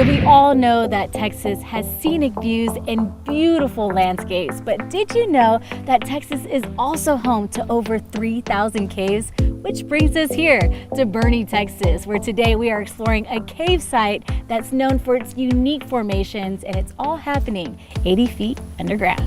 So we all know that Texas has scenic views and beautiful landscapes, but did you know that Texas is also home to over 3,000 caves? Which brings us here to Boerne, Texas, where today we are exploring a cave site that's known for its unique formations, and it's all happening 80 feet underground.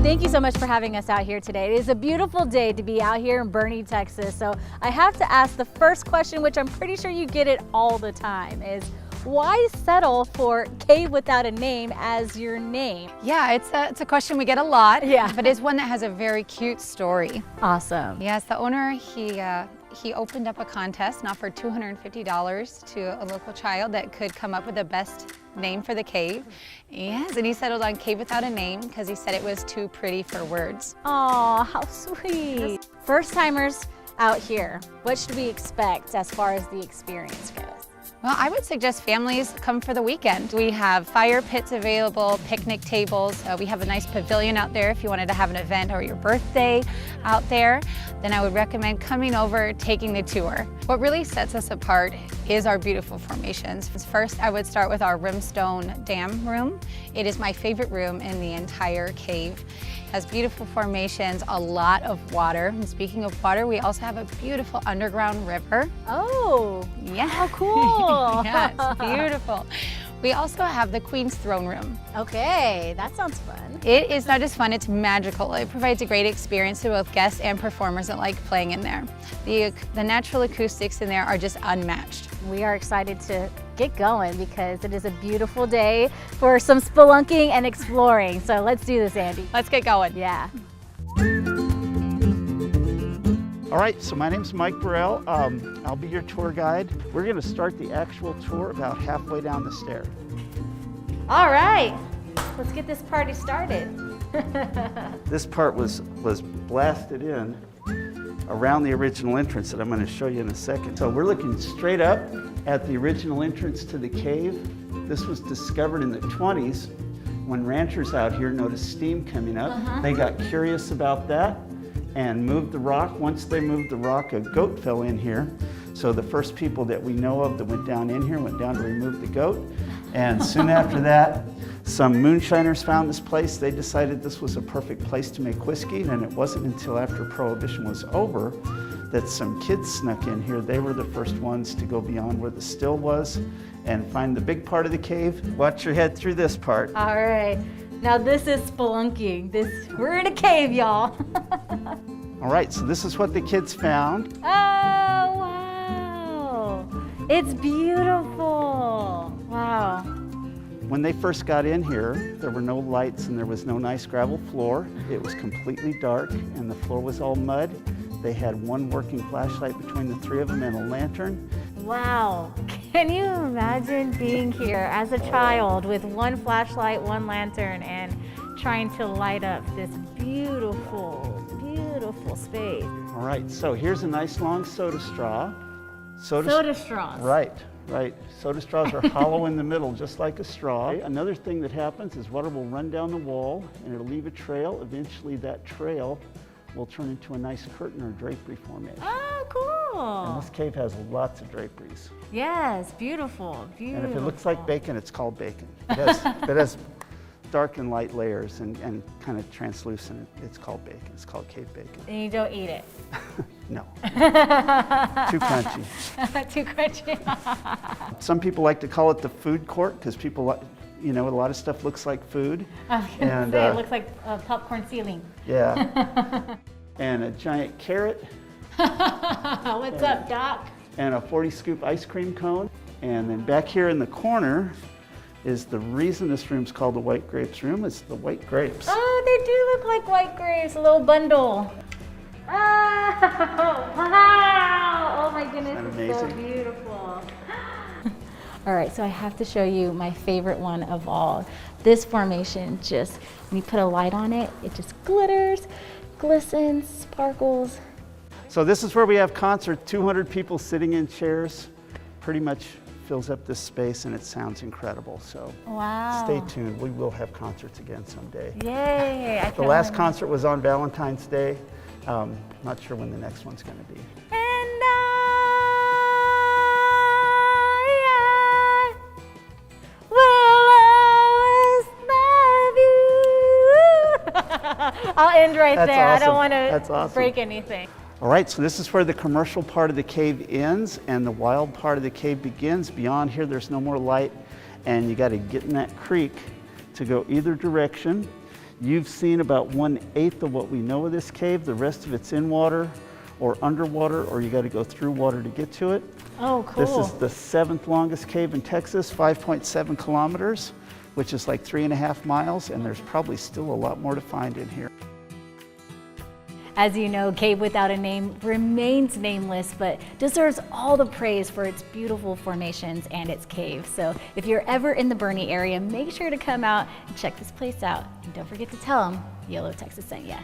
Thank you so much for having us out here today. It is a beautiful day to be out here in Boerne, Texas. So I have to ask the first question, which I'm pretty sure you get it all the time, is why settle for Cave Without a Name as your name? Yeah, it's a question we get a lot, Yeah. but it's one that has a very cute story. Awesome. Yes, the owner, he opened up a contest and offered $250 to a local child that could come up with the best name for the cave. Yes, and he settled on Cave Without a Name because he said it was too pretty for words. Oh, how sweet. First timers out here, what should we expect as far as the experience goes? Well, I would suggest families come for the weekend. We have fire pits available, picnic tables. We have a nice pavilion out there if you wanted to have an event or your birthday out there. Then I would recommend coming over, taking the tour. What really sets us apart is our beautiful formations. First, I would start with our Rimstone Dam room. It is my favorite room in the entire cave. It has beautiful formations, a lot of water. And speaking of water, we also have a beautiful underground river. Oh, yeah. How cool. Yeah, it's beautiful. We also have the Queen's Throne Room. Okay, that sounds fun. It is not just fun, it's magical. It provides a great experience to both guests and performers that like playing in there. The natural acoustics in there are just unmatched. We are excited to get going because it is a beautiful day for some spelunking and exploring. So let's do this, Andy. Let's get going. Yeah. All right, so my name's Mike Burrell. I'll be your tour guide. We're gonna start the actual tour about halfway down the stair. All right, let's get this party started. This part was blasted in around the original entrance that I'm gonna show you in a second. So we're looking straight up at the original entrance to the cave. This was discovered in the 20s when ranchers out here noticed steam coming up. They got curious about that and moved the rock. Once they moved the rock, a goat fell in here. So the first people that we know of that went down in here went down to remove the goat. And soon after that, some moonshiners found this place. They decided this was a perfect place to make whiskey, and it wasn't until after Prohibition was over that some kids snuck in here. They were the first ones to go beyond where the still was and find the big part of the cave. Watch your head through this part. All right, now this is spelunking. We're in a cave, y'all. All right, so this is what the kids found. Oh, wow. It's beautiful. Wow. When they first got in here, there were no lights and there was no nice gravel floor. It was completely dark and the floor was all mud. They had one working flashlight between the three of them and a lantern. Wow. Can you imagine being here as a child with one flashlight, one lantern, and trying to light up this beautiful, beautiful space? All right, so here's a nice long soda straw. Soda straws. Right. Soda straws are hollow in the middle, just like a straw. Another thing that happens is water will run down the wall and it'll leave a trail. Eventually that trail will turn into a nice curtain or drapery formation. Oh, cool. And this cave has lots of draperies. Yes, beautiful, beautiful. And if it looks like bacon, it's called bacon. It has dark and light layers and kind of translucent. It's called bacon. It's called cave bacon. And you don't eat it? No. Too crunchy. Too crunchy. Some people like to call it the food court because people, you know, a lot of stuff looks like food. I was going to say, it looks like a popcorn ceiling. Yeah. And a giant carrot. What's up, Doc? And a 40-scoop ice cream cone. And then back here in the corner is the reason this room's called the White Grapes room. It's the white grapes. Oh, they do look like white grapes, a little bundle. Oh, wow. Oh my goodness, it's so beautiful. All right, so I have to show you my favorite one of all. This formation just, when you put a light on it, it just glitters, glistens, sparkles. So this is where we have concerts, 200 people sitting in chairs. Pretty much fills up this space and it sounds incredible. So wow. Stay tuned, we will have concerts again someday. Yay! The last concert was on Valentine's Day. Not sure when the next one's gonna be. And I'll end right That's there. I awesome. don't want That's to awesome. break anything. All right, so this is where the commercial part of the cave ends and the wild part of the cave begins. Beyond here, there's no more light, and you got to get in that creek to go either direction. You've seen about 1/8 of what we know of this cave. The rest of it's in water or underwater, or you got to go through water to get to it. Oh, cool. This is the 7th longest cave in Texas, 5.7 kilometers, which is like 3.5 miles, and there's probably still a lot more to find in here. As you know, Cave Without a Name remains nameless, but deserves all the praise for its beautiful formations and its caves. So if you're ever in the Boerne area, make sure to come out and check this place out. And don't forget to tell them YOLO Texas sent ya.